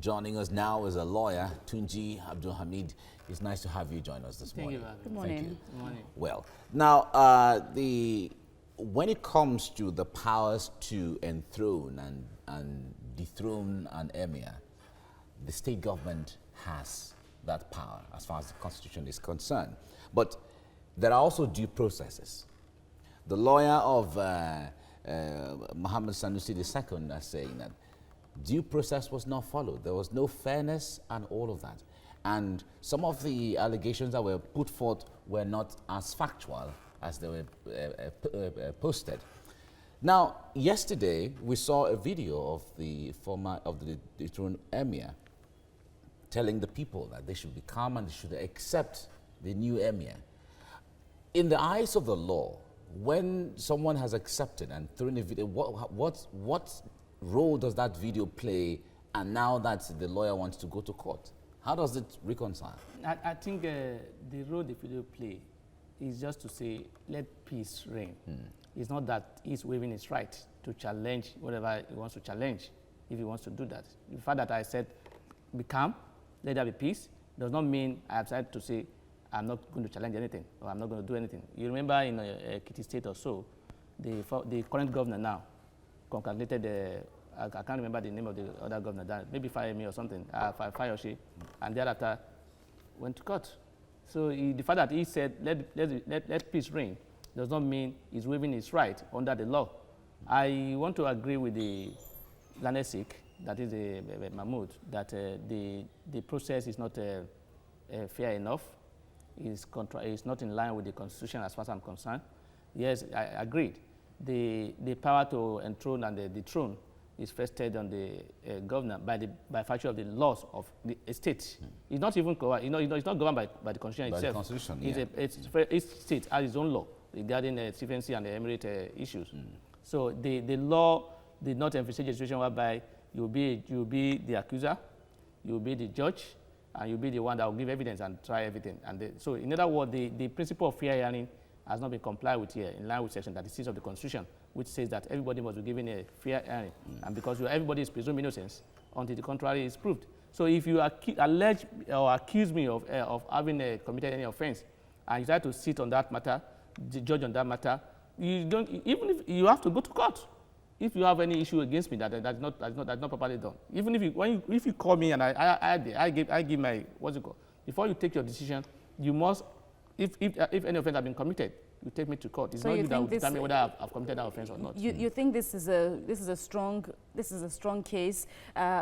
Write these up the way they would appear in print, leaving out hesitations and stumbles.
joining us now is a lawyer, Tunji Abdulhameed. It's nice to have you join us this morning. Good morning. Thank you. Good morning. Well, now, when it comes to the powers to enthrone and dethrone an emir, the state government has that power as far as the constitution is concerned. But there are also due processes. The lawyer of Muhammadu Sanusi II are saying that due process was not followed. There was no fairness and all of that. And some of the allegations that were put forth were not as factual as they were posted. Now, yesterday we saw a video of the dethroned emir telling the people that they should be calm and they should accept the new emir. In the eyes of the law, when someone has accepted and thrown a video, what role does that video play? And now that the lawyer wants to go to court, how does it reconcile? I think the role the video play is just to say, let peace reign. It's not that he's waiving his right to challenge whatever he wants to challenge, if he wants to do that. The fact that I said, be calm, let there be peace, does not mean I have decided to say, I'm not going to challenge anything, or I'm not going to do anything. You remember in Ekiti State or so, the current governor now congratulated I can't remember the name of the other governor, maybe Fayemi or something, Fayoshi, and thereafter went to court. So the fact that he said, let peace reign, does not mean he's waiving his right under the law. I want to agree with the Lanesik, that is Mahmoud, that the process is not fair enough. It's not in line with the Constitution as far as I'm concerned. Yes, I agreed. The power to enthrone and dethrone is vested on the governor by virtue of the laws of the state. It's not even it's not governed by the Constitution itself. The Constitution, yeah. Each state has its own law regarding citizenship and the emirate issues. So the law did not envisage a situation whereby you'll be the accuser, you'll be the judge, and you'll be the one that will give evidence and try everything. So in other words, the principle of fair hearing has not been complied with here, in line with Section 36 of the Constitution, which says that everybody must be given a fair hearing. And because everybody is presumed innocence until the contrary is proved. So if you allege or accuse me of having committed any offense, and you try to sit on that matter, the judge on that matter, even if you have to go to court, if you have any issue against me that's not properly done. Even if you call me and I give my, what's it called? Before you take your decision, you must, if any offense has been committed, you take me to court. It's not you that will determine whether I've committed that offense or not. You think this is a strong case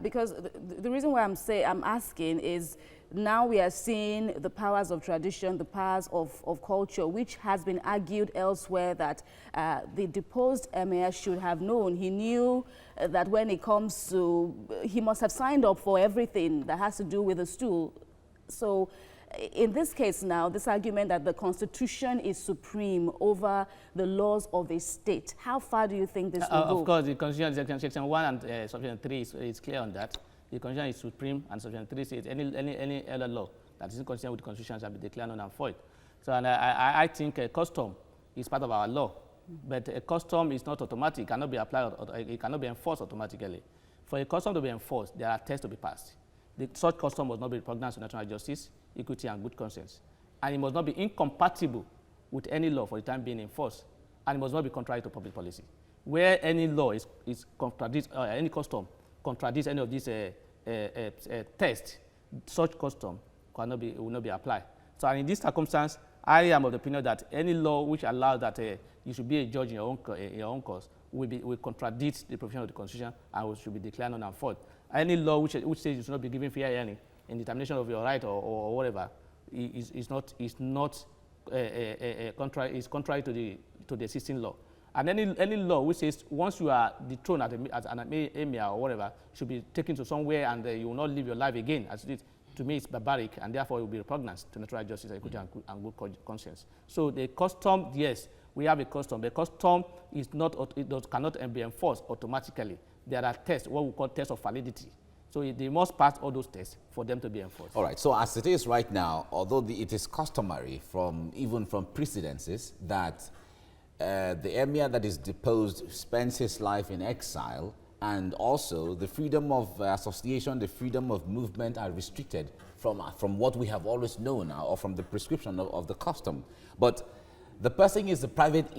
because the reason why I'm asking is now we are seeing the powers of tradition, the powers of culture, which has been argued elsewhere that the deposed emir should have known. He knew that when it comes to, he must have signed up for everything that has to do with the stool. So in this case now, this argument that the Constitution is supreme over the laws of a state, how far do you think this will go? Of course, the Constitution, Section 1 and Section 3 is clear on that. The Constitution is supreme, and Section 3 says any other law that is inconsistent with the Constitution shall be declared null and void. So, and I think a custom is part of our law, but a custom is not automatic, it cannot be applied, it cannot be enforced automatically. For a custom to be enforced, there are tests to be passed. Such custom must not be repugnant to natural justice, equity, and good conscience. And it must not be incompatible with any law for the time being enforced, and it must not be contrary to public policy. Where any law is contradicts, any custom contradicts any of these tests, such custom will not be applied. So in this circumstance, I am of the opinion that any law which allows that you should be a judge in your own cause will contradict the provision of the Constitution and should be declared null and void. Any law which says you should not be given fair hearing in determination of your right or whatever is contrary to the existing law. And any law which says once you are dethroned as an emir or whatever, should be taken to somewhere and you will not live your life again, as it is, to me it's barbaric, and therefore it will be repugnant to natural justice, equity, and good conscience. So the custom, yes, we have a custom. The custom is not, cannot be enforced automatically. There are tests, what we call tests of validity. So they must pass all those tests for them to be enforced. All right, so as it is right now, although it is customary even from precedences that the emir that is deposed spends his life in exile and also the freedom of association, the freedom of movement are restricted from what we have always known or from the prescription of the custom. But the person is a private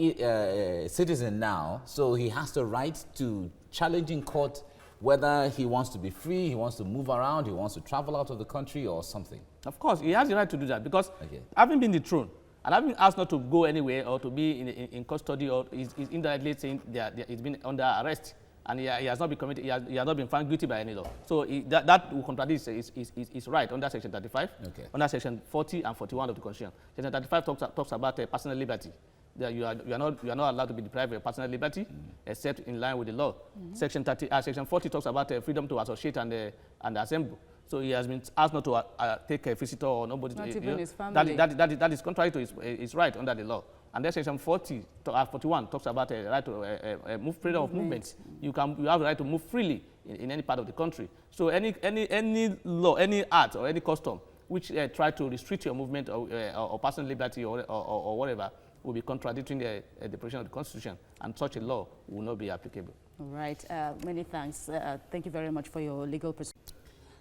citizen now, so he has the right to challenge in court whether he wants to be free, he wants to move around, he wants to travel out of the country or something. Of course, he has the right to do that because having been dethroned and having asked not to go anywhere or to be in custody or is indirectly saying he's been under arrest and he has not been committed, he has not been found guilty by any law. So that will contradict his right under Section 35, under Section 40 and 41 of the Constitution. Section 35 talks about personal liberty. That you are not allowed to be deprived of your personal liberty except in line with the law. Section 40 talks about freedom to associate and assemble. So he has been asked not to take a visitor or nobody. Not even his family. That is contrary to his right under the law. And then Section 41 talks about a right to freedom of movement. You have the right to move freely in any part of the country. So any law, any act or any custom which try to restrict your movement or personal liberty or whatever will be contradicting the provision of the Constitution, and such a law will not be applicable. All right. Many thanks. Thank you very much for your legal perspective.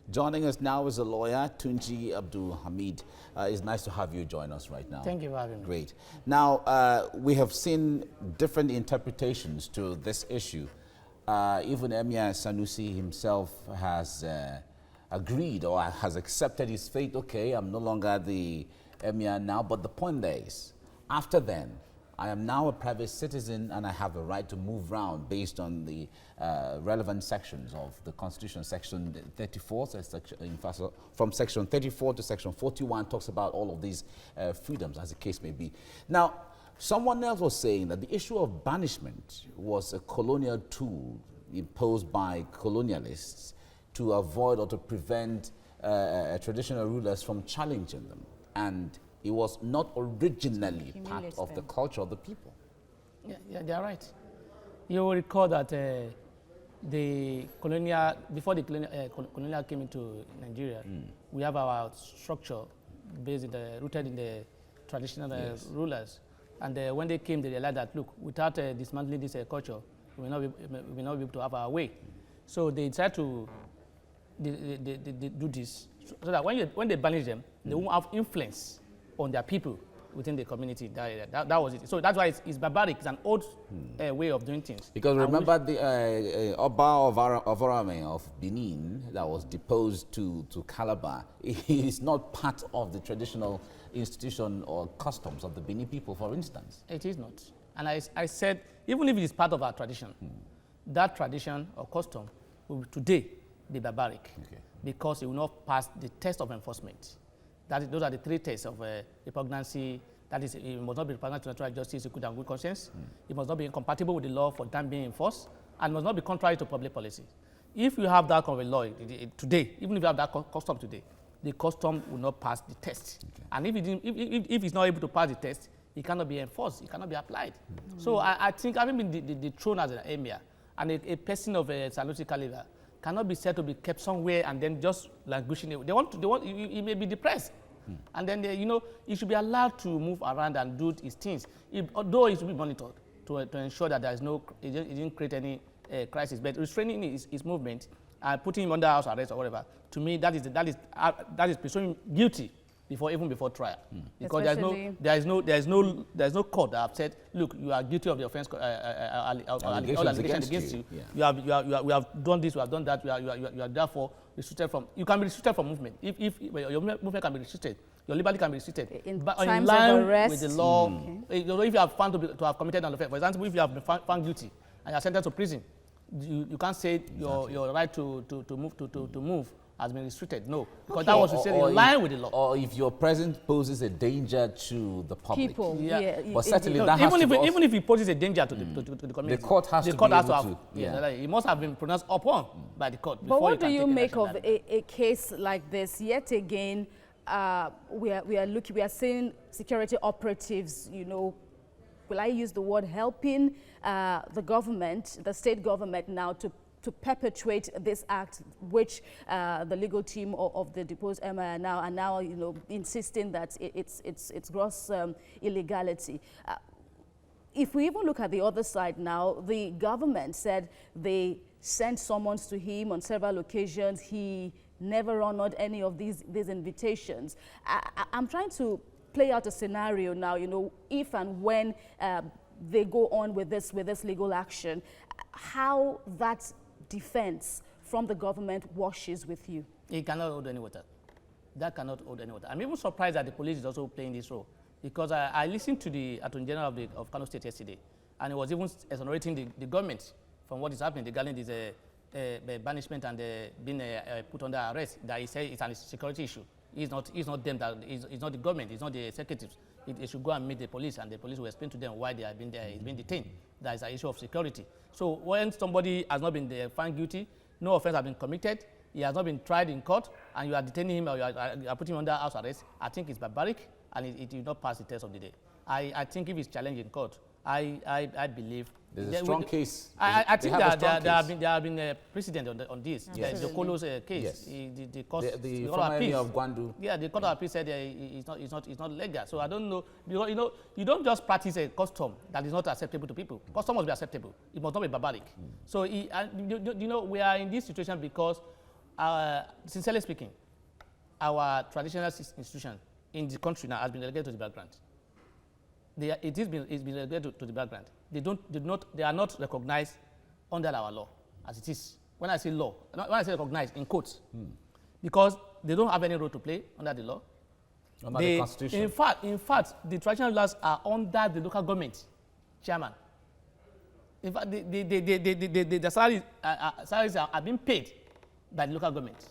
Joining us now is a lawyer, Tunji Abdulhameed. It's nice to have you join us right now. Thank you for having me. Great. Now, we have seen different interpretations to this issue. Even Emir Sanusi himself has agreed or has accepted his fate. Okay, I'm no longer the Emir now, but the point there is, after then, I am now a private citizen and I have a right to move around based on the relevant sections of the Constitution. Section 34, from Section 34 to Section 41 talks about all of these freedoms, as the case may be. Now, someone else was saying that the issue of banishment was a colonial tool imposed by colonialists to avoid or to prevent traditional rulers from challenging them. And it was not originally part of the culture of the people. Yeah, they are right. You will recall that before the colonial came into Nigeria, we have our structure rooted in the traditional rulers. And when they came, they realized that, look, without dismantling this culture, we will not be able to have our way. So they decided to they do this so that when they banish them, they won't have influence on their people within the community. That was it. So that's why it's barbaric. It's an old way of doing things. Because remember the Oba of Orame of Benin that was deposed to Calabar, he is not part of the traditional institution or customs of the Benin people, for instance. It is not. And I said, even if it is part of our tradition, that tradition or custom will today be barbaric because it will not pass the test of enforcement. Those are the three tests of repugnancy. That is, it must not be repugnant to natural justice, good and good conscience. It must not be incompatible with the law for time being enforced, and must not be contrary to public policy. If you have that kind of law today, even if you have that custom today, the custom will not pass the test. And if it's not able to pass the test, it cannot be enforced, it cannot be applied. So I think having been dethroned as an emir, and a person of a Sanusi caliber cannot be said to be kept somewhere and then just languishing. He may be depressed. And then, he should be allowed to move around and do his things. Although he should be monitored to ensure that there is it didn't create any crisis. But restraining his movement and putting him under house arrest or whatever, to me, that is presuming guilty before trial. Because there's no court that have said, look, you are guilty of the offense, allegations against you. Yeah. We have done this, we have done that, you are therefore restricted from, you can be restricted from movement. If your movement can be restricted, your liberty can be restricted. In line of arrest, with the law, if you have found to have committed an offense, for example, if you have been found guilty and you are sentenced to prison, you can't say your right to move has been restricted. No, because that was restricted in line with the law. Or if your presence poses a danger to the public. People, But certainly that has to be even if it poses a danger to the community, the court has to be able to. It must have been pronounced upon by the court. But what do you make of a case like this? Yet again, we are seeing security operatives, will I use the word helping the government, the state government now to perpetuate this act, which the legal team of the deposed Emir are now insisting that it's gross illegality. If we even look at the other side now, the government said they sent summons to him on several occasions. He never honored any of these invitations. I'm trying to play out a scenario now, you know, if and when they go on with this legal action, how that defense from the government washes with you. It cannot hold any water. That cannot hold any water. I'm even surprised that the police is also playing this role, because I listened to the Attorney General of Kano State yesterday, and he was even exonerating the government from what is happening regarding this banishment and being put under arrest. That he said it's a security issue. It's not them that it's not the government. It's not the executives. It should go and meet the police, and the police will explain to them why they have been there. It's been detained. That is an issue of security. So when somebody has not been found guilty, no offense has been committed, he has not been tried in court, and you are detaining him or you are putting him under house arrest, I think it's barbaric, and it will not pass the test of the day. I think if it's challenged in court, I believe there's a strong case. I think that there have been a precedent on this. Yes. The Kolo's case, Yes. the former Emir of Gwandu. Yeah, the Court of Appeal said it's not legal. So I don't know, because, you know, you don't just practice a custom that is not acceptable to people. Custom must be acceptable. It must not be barbaric. So you know, we are in this situation because, sincerely speaking, our traditional institution in the country now has been relegated to the background. It's been relegated to the background. They are not recognized under our law as it is. When I say law, when I say recognized in quotes, because they don't have any role to play under the law. Under the Constitution. In fact, the traditional rulers are under the local government chairman. In fact, the salaries are being paid by the local government.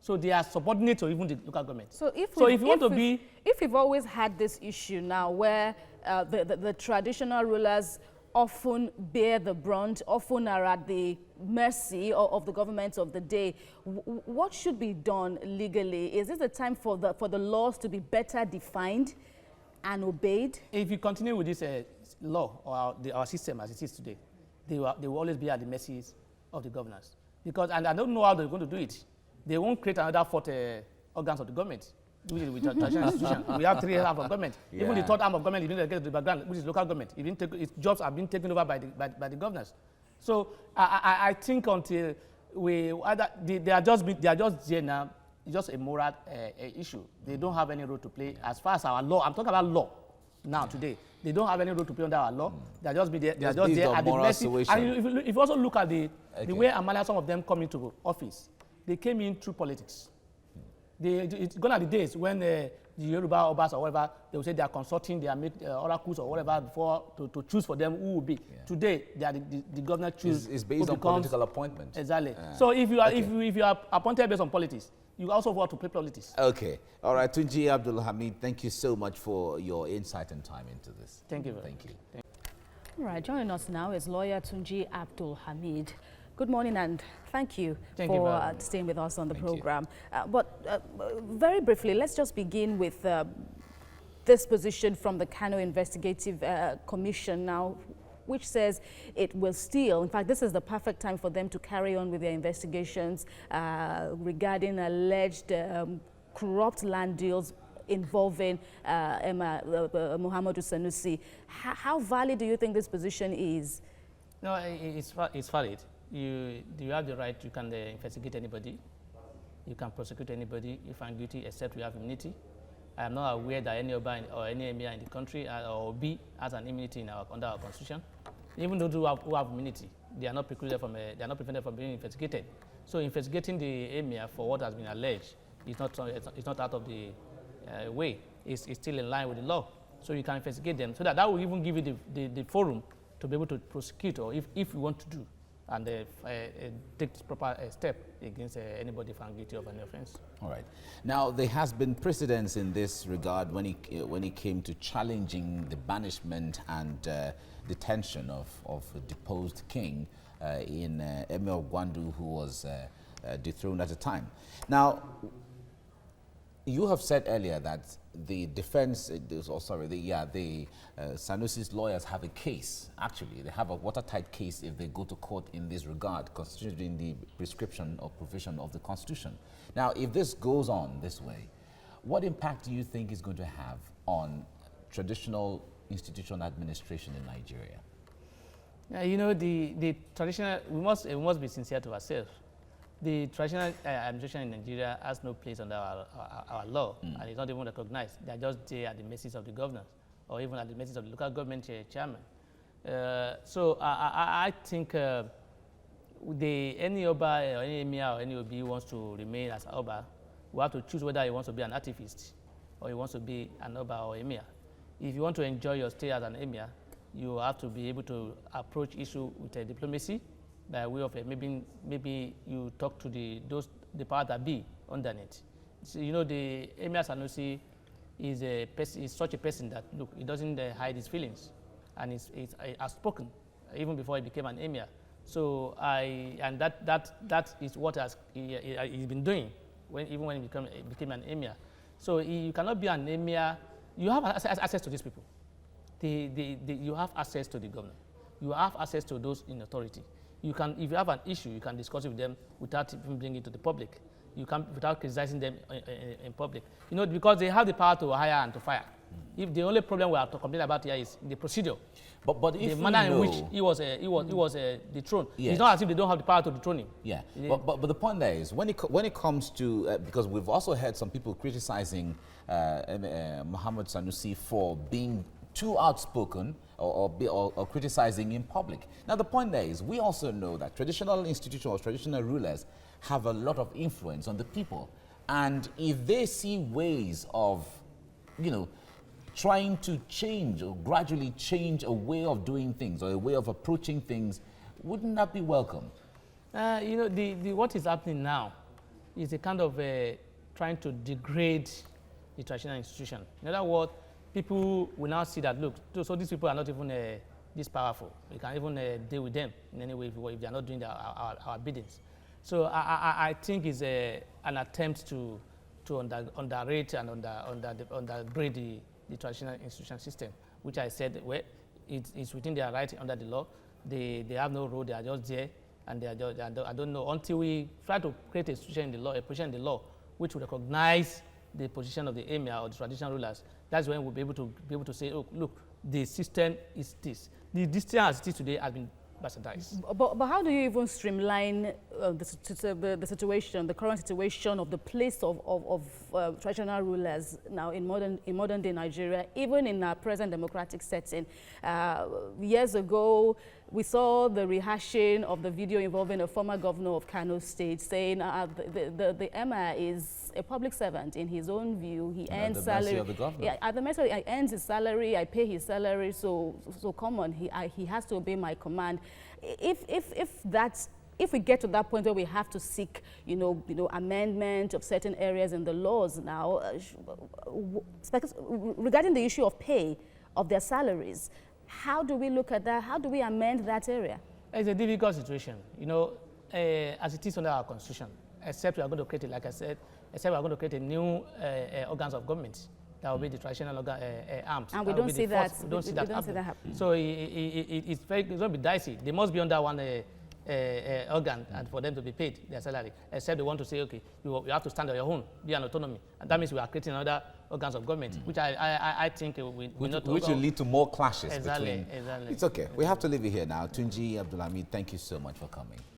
So they are subordinate to even the local government. So if we've always had this issue now where the traditional rulers often bear the brunt, often are at the mercy of the government of the day, what should be done legally? Is this a time for the laws to be better defined and obeyed? If you continue with this law or our system as it is today, they will always be at the mercy of the governors. Because, and I don't know how they're going to do it. They won't create another fourth organs of the government, which is with the traditional institution. We have three arms of government. Yeah. Even the third arm of government is being relegated to the background, which is local government. Its jobs are being taken over by the governors. So I think until they are just there now, it's just a moral issue. They don't have any role to play as far as our law. I'm talking about law now today. They don't have any role to play under our law. They are just there. They are just there at the mercy. And if you also look at the way and manner some of them come into office, they came in through politics. It's gonna be days when the Yoruba Obas or whatever, they will say they are consulting, they are making oracles or whatever before to choose for them who will be. Yeah. Today, they are the governor choose. It's based on political appointment. Exactly. So if you are appointed based on politics, you also want to play politics. Okay. All right. Tunji Abdulhameed, thank you so much for your insight and time into this. Thank you. Thank you. All right. Joining us now is lawyer Tunji Abdulhameed. Good morning and thank you for staying with us on the program. But very briefly, let's just begin with this position from the Kano Investigative Commission now, which says it will still, in fact, this is the perfect time for them to carry on with their investigations regarding alleged corrupt land deals involving Muhammadu Sanusi. How valid do you think this position is? No, it's valid. You have the right, you can investigate anybody, you can prosecute anybody if I'm guilty, except we have immunity. I am not aware that any Oba or any Emir in the country or B has an immunity under our constitution. Even those who have immunity, they are not precluded from they are not prevented from being investigated. So investigating the Emir for what has been alleged is not out of the way. It's still in line with the law. So you can investigate them. So that will even give you the forum to be able to prosecute, or if you want to do, and take proper step against anybody found guilty of any offense. All right. Now, there has been precedence in this regard when it came to challenging the banishment and detention of a deposed king in Emir of Gwandu, who was dethroned at the time. Now, you have said earlier that the defense, Sanusi's lawyers have a case. Actually, they have a watertight case if they go to court in this regard, considering the prescription or provision of the Constitution. Now, if this goes on this way, what impact do you think is going to have on traditional institutional administration in Nigeria? You know, the traditional, we must be sincere to ourselves. The traditional administration in Nigeria has no place under our law, and it's not even recognized. They are just there at the mercies of the governors, or even at the mercies of the local government chairman. So I think any Oba or any Emir or any Obi who wants to remain as Oba will have to choose whether he wants to be an activist or he wants to be an Oba or Emir. If you want to enjoy your stay as an Emir, you have to be able to approach issue with diplomacy by way of maybe you talk to the power that be underneath. So, you know, the Emir Sanusi is such a person that, look, he doesn't hide his feelings, and he's outspoken even before he became an Emir. So that is what he's been doing even when he became an Emir. So you cannot be an Emir. You have access to these people. You have access to the governor. You have access to those in authority. You can, if you have an issue, you can discuss it with them without even bringing it to the public. You can, without criticizing them in public. You know, because they have the power to hire and to fire. If the only problem we are complaining about here is the procedure, but if the manner in which he was dethroned. Yes. It's not as if they don't have the power to dethrone him. Yeah, but the point there is when it comes to because we've also heard some people criticizing Muhammadu Sanusi for being too outspoken or criticizing in public. Now the point there is we also know that traditional institutions or traditional rulers have a lot of influence on the people, and if they see ways of, you know, trying to change or gradually change a way of doing things or a way of approaching things, wouldn't that be welcome? You know, what is happening now is a kind of trying to degrade the traditional institution. In other words, people will now see that, look, so these people are not even this powerful. We can even deal with them in any way if they are not doing our biddings. So I think it's an attempt to underrate and undergrade the traditional institution system, which I said, well, it's within their right under the law. They have no role. They are just there, and they are just, I don't know, until we try to create a institution in the law, a position in the law, which will recognize the position of the Emir or the traditional rulers. That's when we'll be able to say, oh, look, the system is this. The system as it is today has been bastardized. But how do you even streamline the situation, the current situation of the place of traditional rulers now in modern day Nigeria, even in our present democratic setting? Years ago, we saw the rehashing of the video involving a former governor of Kano State saying the Emir is a public servant in his own view. He earns salary. Yeah, at the mercy, I earns his salary. I pay his salary. So come on, he has to obey my command. If we get to that point where we have to seek, amendment of certain areas in the laws now, regarding the issue of pay of their salaries, how do we look at that? How do we amend that area? It's a difficult situation, as it is under our constitution, except we are going to create it, like I said, except we are going to create a new organs of government that will be the traditional arms. And we don't see that. We don't see that happen. So it's going to be dicey. They must be under one organ and for them to be paid their salary, except they want to say, okay, you have to stand on your own, be an autonomy. And that means we are creating another organs of government, which I think will not... Which will lead to more clashes. Exactly. It's okay. We have to leave it here now. Tunji Abdulhameed, thank you so much for coming.